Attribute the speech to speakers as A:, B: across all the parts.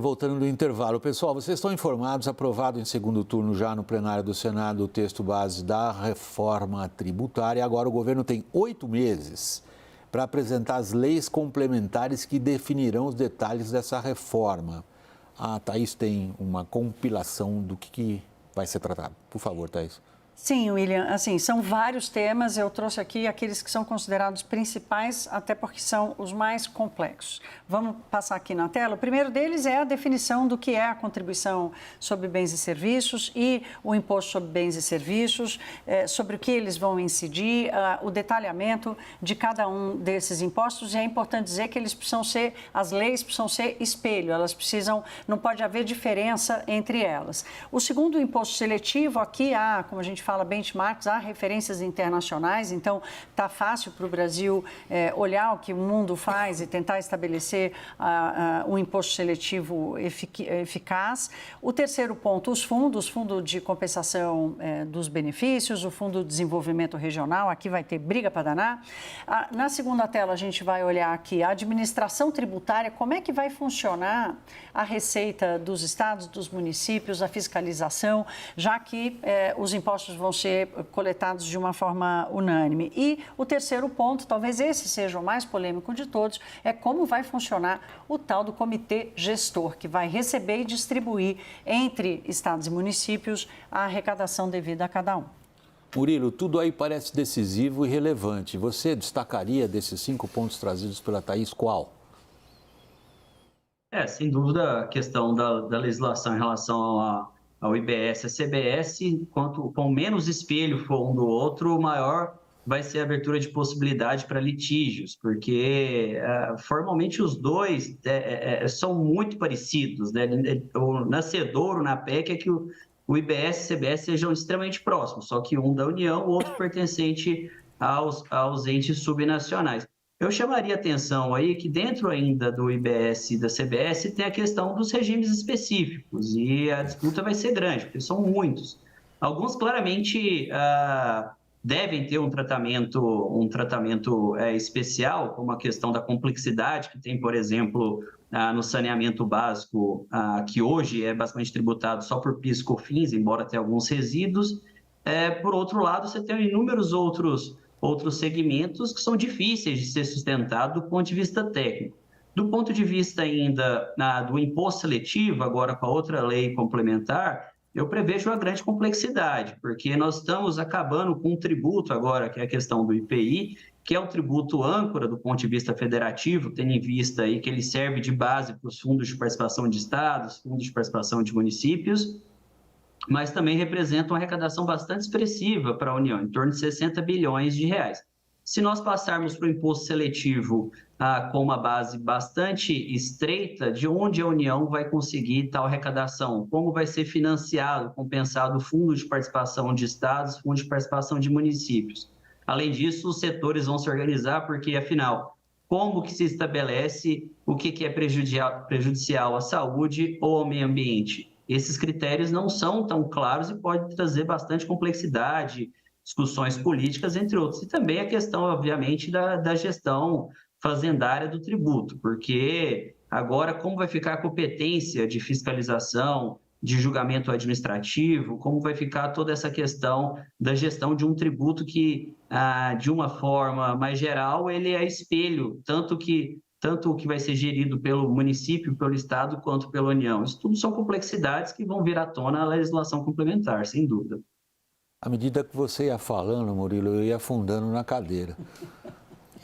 A: Voltando do intervalo. Pessoal, vocês estão informados, aprovado em segundo turno já no plenário do Senado o texto base da reforma tributária. Agora o governo tem 8 meses para apresentar as leis complementares que definirão os detalhes dessa reforma. A Thaís tem uma compilação do que vai ser tratado. Por favor, Thaís.
B: Sim, William, assim, são vários temas, eu trouxe aqui aqueles que são considerados principais, até porque são os mais complexos. Vamos passar aqui na tela. O primeiro deles é a definição do que é a contribuição sobre bens e serviços e o imposto sobre bens e serviços, sobre o que eles vão incidir, o detalhamento de cada um desses impostos. E é importante dizer que eles precisam ser, as leis precisam ser espelho, elas precisam, não pode haver diferença entre elas. O segundo, o imposto seletivo, aqui há, como a gente fala, benchmarks, há referências internacionais, então está fácil para o Brasil olhar o que o mundo faz e tentar estabelecer um imposto seletivo eficaz. O terceiro ponto, os fundos, fundo de compensação dos benefícios, o fundo de desenvolvimento regional, aqui vai ter briga para danar. Na segunda tela a gente vai olhar aqui a administração tributária, como é que vai funcionar a receita dos estados, dos municípios, a fiscalização, já que os impostos vão ser coletados de uma forma unânime. E o terceiro ponto, talvez esse seja o mais polêmico de todos, é como vai funcionar o tal do comitê gestor, que vai receber e distribuir entre estados e municípios a arrecadação devida a cada um.
A: Murilo, tudo aí parece decisivo e relevante. Você destacaria desses 5 pontos trazidos pela Thaís qual?
C: Sem dúvida, a questão da legislação em relação ao IBS e a CBS, com menos espelho for um do outro, maior vai ser a abertura de possibilidade para litígios, porque formalmente os dois são muito parecidos, né? O nascedouro na PEC é que o IBS e a CBS sejam extremamente próximos, só que um da União, o outro pertencente aos entes subnacionais. Eu chamaria atenção aí que dentro ainda do IBS e da CBS tem a questão dos regimes específicos e a disputa vai ser grande, porque são muitos. Alguns claramente devem ter um tratamento especial, como a questão da complexidade que tem, por exemplo, no saneamento básico, que hoje é basicamente tributado só por PIS e COFINS, embora tenha alguns resíduos. Por outro lado, você tem inúmeros outros segmentos que são difíceis de ser sustentados do ponto de vista técnico. Do ponto de vista ainda do imposto seletivo, agora com a outra lei complementar, eu prevejo uma grande complexidade, porque nós estamos acabando com um tributo agora, que é a questão do IPI, que é um tributo âncora do ponto de vista federativo, tendo em vista aí que ele serve de base para os fundos de participação de estados, fundos de participação de municípios, mas também representa uma arrecadação bastante expressiva para a União, em torno de 60 bilhões de reais. Se nós passarmos para o imposto seletivo com uma base bastante estreita, de onde a União vai conseguir tal arrecadação? Como vai ser financiado, compensado o fundo de participação de estados, fundo de participação de municípios? Além disso, os setores vão se organizar, porque, afinal, como que se estabelece o que é prejudicial à saúde ou ao meio ambiente? Esses critérios não são tão claros e podem trazer bastante complexidade, discussões políticas, entre outros. E também a questão, obviamente, da gestão fazendária do tributo, porque agora como vai ficar a competência de fiscalização, de julgamento administrativo, como vai ficar toda essa questão da gestão de um tributo que, de uma forma mais geral, ele é espelho, tanto o que vai ser gerido pelo município, pelo Estado, quanto pela União. Isso tudo são complexidades que vão vir à tona na legislação complementar, sem dúvida.
A: À medida que você ia falando, Murilo, eu ia afundando na cadeira.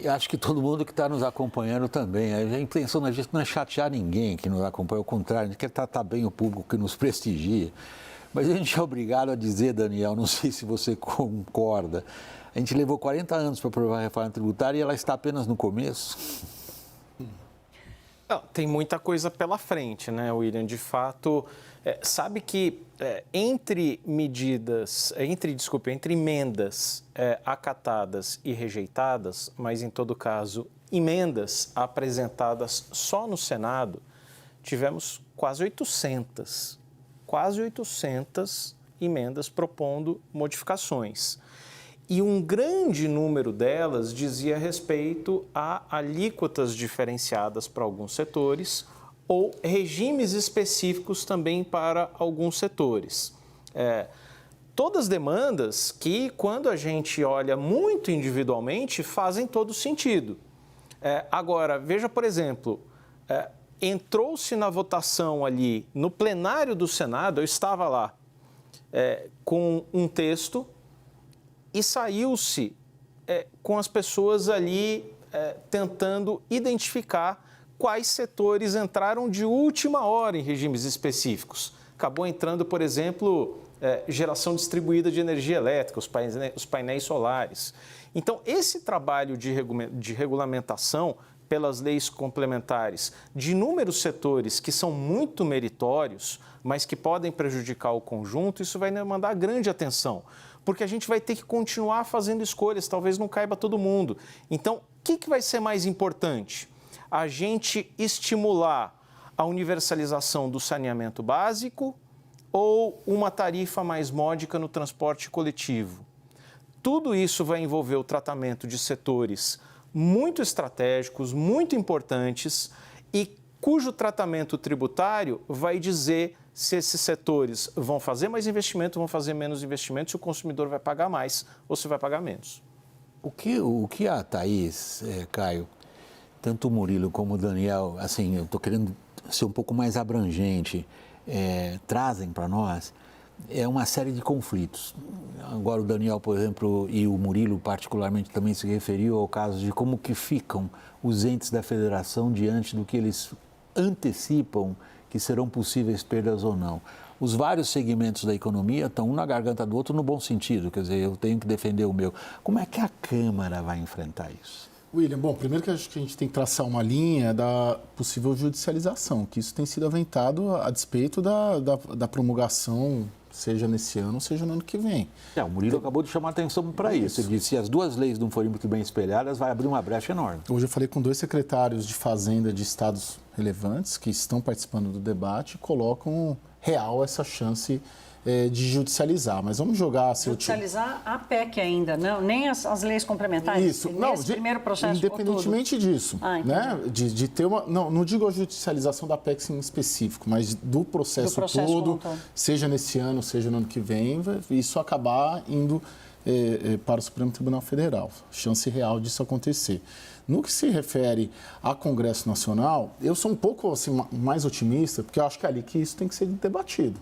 A: E acho que todo mundo que está nos acompanhando também. A intenção da gente não é chatear ninguém que nos acompanha, ao contrário, a gente quer tratar bem o público que nos prestigia. Mas a gente é obrigado a dizer, Daniel, não sei se você concorda, a gente levou 40 anos para aprovar a reforma tributária e ela está apenas no começo.
D: Não, tem muita coisa pela frente, né, William? De fato, sabe que entre emendas acatadas e rejeitadas, mas em todo caso, emendas apresentadas só no Senado, tivemos quase 800 emendas propondo modificações. E um grande número delas dizia respeito a alíquotas diferenciadas para alguns setores ou regimes específicos também para alguns setores. Todas demandas que, quando a gente olha muito individualmente, fazem todo sentido. Agora, veja, por exemplo, entrou-se na votação ali no plenário do Senado, eu estava lá, com um texto e saiu-se com as pessoas ali tentando identificar quais setores entraram de última hora em regimes específicos. Acabou entrando, por exemplo, geração distribuída de energia elétrica, os painéis solares. Então, esse trabalho de regulamentação pelas leis complementares de inúmeros setores que são muito meritórios, mas que podem prejudicar o conjunto, isso vai demandar grande atenção, porque a gente vai ter que continuar fazendo escolhas, talvez não caiba todo mundo. Então, o que vai ser mais importante? A gente estimular a universalização do saneamento básico ou uma tarifa mais módica no transporte coletivo? Tudo isso vai envolver o tratamento de setores muito estratégicos, muito importantes e cujo tratamento tributário vai dizer se esses setores vão fazer mais investimento, vão fazer menos investimento, se o consumidor vai pagar mais ou se vai pagar menos.
A: O que a Thaís, Caio, tanto o Murilo como o Daniel, assim, eu estou querendo ser um pouco mais abrangente, trazem para nós, é uma série de conflitos. Agora o Daniel, por exemplo, e o Murilo particularmente também se referiu ao caso de como que ficam os entes da federação diante do que eles antecipam que serão possíveis perdas ou não. Os vários segmentos da economia estão um na garganta do outro no bom sentido, quer dizer, eu tenho que defender o meu. Como é que a Câmara vai enfrentar isso?
E: William, bom, primeiro que acho que a gente tem que traçar uma linha da possível judicialização, que isso tem sido aventado a despeito da promulgação, seja nesse ano, seja no ano que vem.
A: O Murilo acabou de chamar a atenção para isso. Ele disse que se as duas leis não forem muito bem espelhadas, vai abrir uma brecha enorme.
E: Hoje eu falei com 2 secretários de Fazenda de estados relevantes que estão participando do debate e colocam real essa chance de judicializar. Mas vamos jogar...
B: Judicializar a PEC ainda, não? Nem as leis complementares?
E: Isso. Não,
B: primeiro processo
E: independentemente disso. Né? De ter uma... Não digo a judicialização da PEC em específico, mas do processo todo, seja nesse ano, seja no ano que vem, isso acabar indo para o Supremo Tribunal Federal. Chance real disso acontecer. No que se refere ao Congresso Nacional, eu sou um pouco assim, mais otimista, porque eu acho que é ali que isso tem que ser debatido.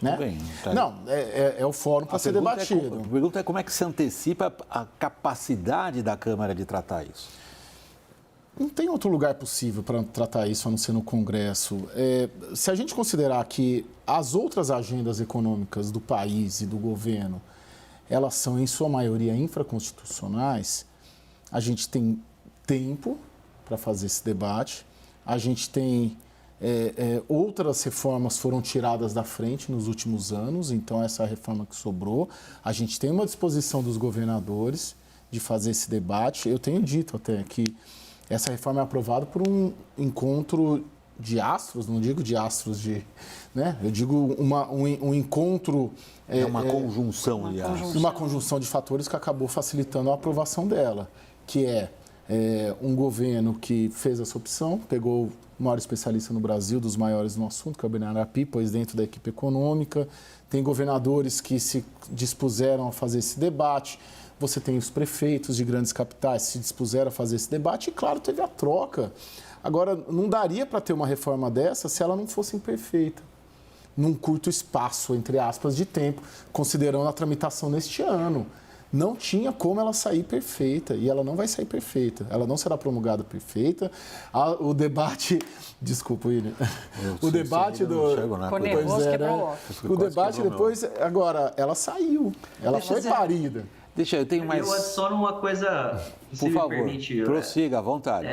E: Né?
A: Bem, tá.
E: Não, é o fórum para ser debatido.
A: A pergunta é como é que se antecipa a capacidade da Câmara de tratar isso?
E: Não tem outro lugar possível para tratar isso a não ser no Congresso. Se a gente considerar que as outras agendas econômicas do país e do governo, elas são, em sua maioria, infraconstitucionais, a gente tem tempo para fazer esse debate, a gente tem... outras reformas foram tiradas da frente nos últimos anos, então essa é a reforma que sobrou. A gente tem uma disposição dos governadores de fazer esse debate. Eu tenho dito até que essa reforma é aprovada por um encontro de astros, não digo de astros de... Né? Eu digo um encontro...
A: uma conjunção, aliás.
E: Uma conjunção de fatores que acabou facilitando a aprovação dela, que um governo que fez essa opção, pegou o maior especialista no Brasil, dos maiores no assunto, que é o Bernardo Api, pôs dentro da equipe econômica. Tem governadores que se dispuseram a fazer esse debate. Você tem os prefeitos de grandes capitais que se dispuseram a fazer esse debate. E, claro, teve a troca. Agora, não daria para ter uma reforma dessa se ela não fosse imperfeita, num curto espaço, entre aspas, de tempo, considerando a tramitação neste ano. Não tinha como ela sair perfeita, e ela não vai sair perfeita. Ela não será promulgada perfeita. O debate... Desculpa, William. O debate do... O debate depois... Agora, ela saiu. Ela foi parida.
A: Deixa eu tenho mais...
C: Eu adiciono uma coisa,
A: se me permite. Prossiga, à vontade.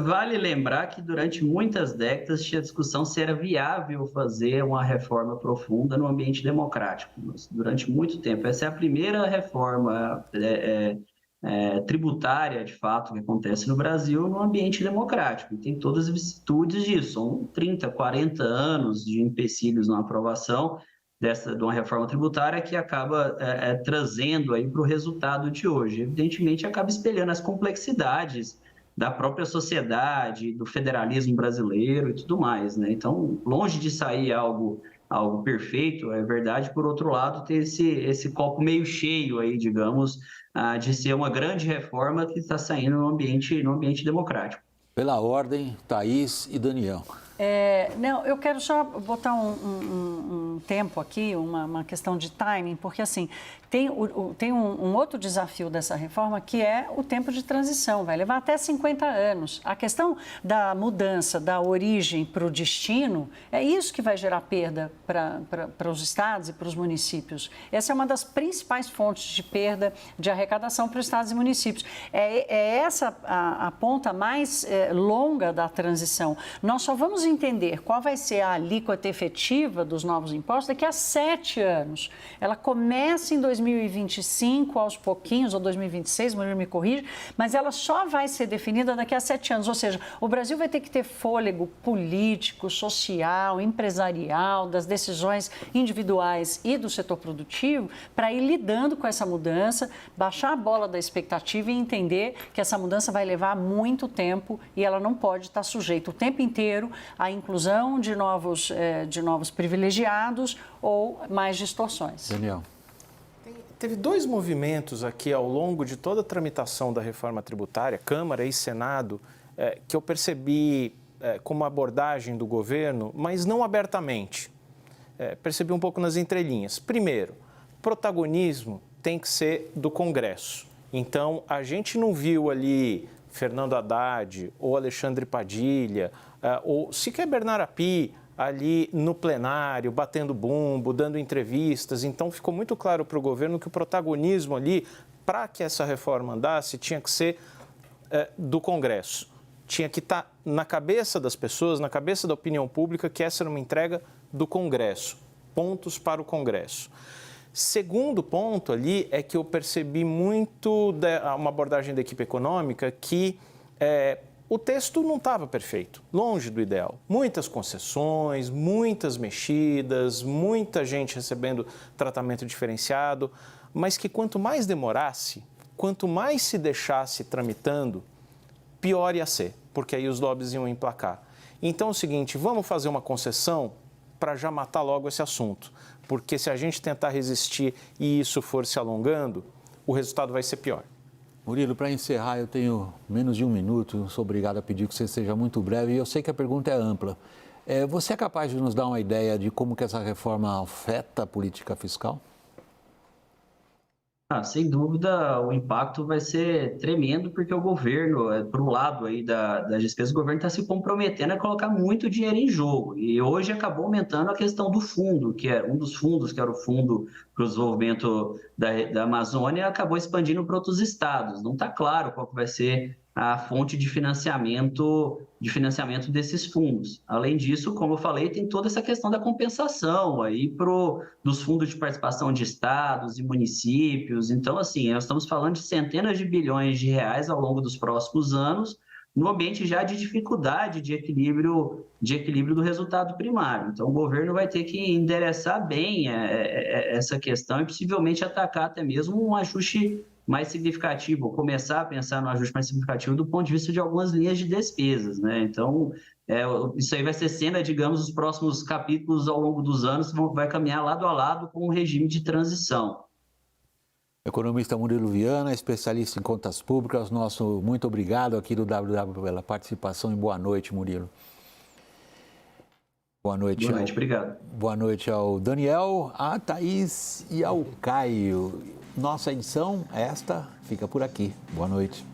C: Vale lembrar que durante muitas décadas tinha discussão se era viável fazer uma reforma profunda no ambiente democrático. Durante muito tempo. Essa é a primeira reforma tributária, de fato, que acontece no Brasil no ambiente democrático. E tem todas as vicissitudes disso. São 30, 40 anos de empecilhos na aprovação de uma reforma tributária que acaba trazendo aí para o resultado de hoje. Evidentemente, acaba espelhando as complexidades da própria sociedade, do federalismo brasileiro e tudo mais, né? Então, longe de sair algo perfeito, é verdade, por outro lado, ter esse copo meio cheio aí, digamos, de ser uma grande reforma que está saindo no ambiente democrático.
A: Pela ordem, Thaís e Daniel.
B: Não, eu quero só botar um tempo aqui, uma questão de timing, porque assim, tem um outro desafio dessa reforma que é o tempo de transição, vai levar até 50 anos. A questão da mudança da origem para o destino, é isso que vai gerar perda para os estados e para os municípios. Essa é uma das principais fontes de perda de arrecadação para os estados e municípios. É essa a ponta mais longa da transição. Nós só vamos entender qual vai ser a alíquota efetiva dos novos impostos daqui a 7 anos. Ela começa em 2025, aos pouquinhos, ou 2026, Murilo me corrige, mas ela só vai ser definida daqui a 7 anos. Ou seja, o Brasil vai ter que ter fôlego político, social, empresarial, das decisões individuais e do setor produtivo para ir lidando com essa mudança, baixar a bola da expectativa e entender que essa mudança vai levar muito tempo e ela não pode estar sujeita o tempo inteiro à inclusão de novos privilegiados ou mais distorções.
A: Daniel.
D: Teve 2 movimentos aqui ao longo de toda a tramitação da reforma tributária, Câmara e Senado, que eu percebi como abordagem do governo, mas não abertamente. Percebi um pouco nas entrelinhas. Primeiro, protagonismo tem que ser do Congresso. Então, a gente não viu ali Fernando Haddad ou Alexandre Padilha, ou sequer Bernardo Api, ali no plenário, batendo bumbo, dando entrevistas. Então, ficou muito claro para o governo que o protagonismo ali, para que essa reforma andasse, tinha que ser do Congresso. Tinha que estar na cabeça das pessoas, na cabeça da opinião pública, que essa era uma entrega do Congresso. Pontos para o Congresso. Segundo ponto ali é que eu percebi muito uma abordagem da equipe econômica que o texto não estava perfeito, longe do ideal. Muitas concessões, muitas mexidas, muita gente recebendo tratamento diferenciado, mas que quanto mais demorasse, quanto mais se deixasse tramitando, pior ia ser, porque aí os lobbies iam emplacar. Então é o seguinte, vamos fazer uma concessão para já matar logo esse assunto, porque se a gente tentar resistir e isso for se alongando, o resultado vai ser pior.
A: Murilo, para encerrar, eu tenho menos de 1 minuto, sou obrigado a pedir que você seja muito breve, e eu sei que a pergunta é ampla. Você é capaz de nos dar uma ideia de como que essa reforma afeta a política fiscal?
C: Sem dúvida, o impacto vai ser tremendo, porque o governo, para o lado aí das despesas, o governo está se comprometendo a colocar muito dinheiro em jogo. E hoje acabou aumentando a questão do fundo, que é um dos fundos, que era o Fundo para o Desenvolvimento da Amazônia, acabou expandindo para outros estados. Não está claro qual que vai ser a fonte de financiamento desses fundos. Além disso, como eu falei, tem toda essa questão da compensação aí dos fundos de participação de estados e municípios. Então, assim, nós estamos falando de centenas de bilhões de reais ao longo dos próximos anos, no ambiente já de dificuldade de equilíbrio do resultado primário. Então, o governo vai ter que endereçar bem essa questão e possivelmente atacar até mesmo um ajuste mais significativo, ou começar a pensar no ajuste mais significativo do ponto de vista de algumas linhas de despesas, né? Então, isso aí vai ser cena, digamos, os próximos capítulos ao longo dos anos, vai caminhar lado a lado com o regime de transição.
A: Economista Murilo Viana, especialista em contas públicas, nosso muito obrigado aqui do WW pela participação e boa noite, Murilo. Boa noite.
C: Boa noite, obrigado.
A: Boa noite ao Daniel, à Thaís e ao Caio. Nossa edição, esta, fica por aqui. Boa noite.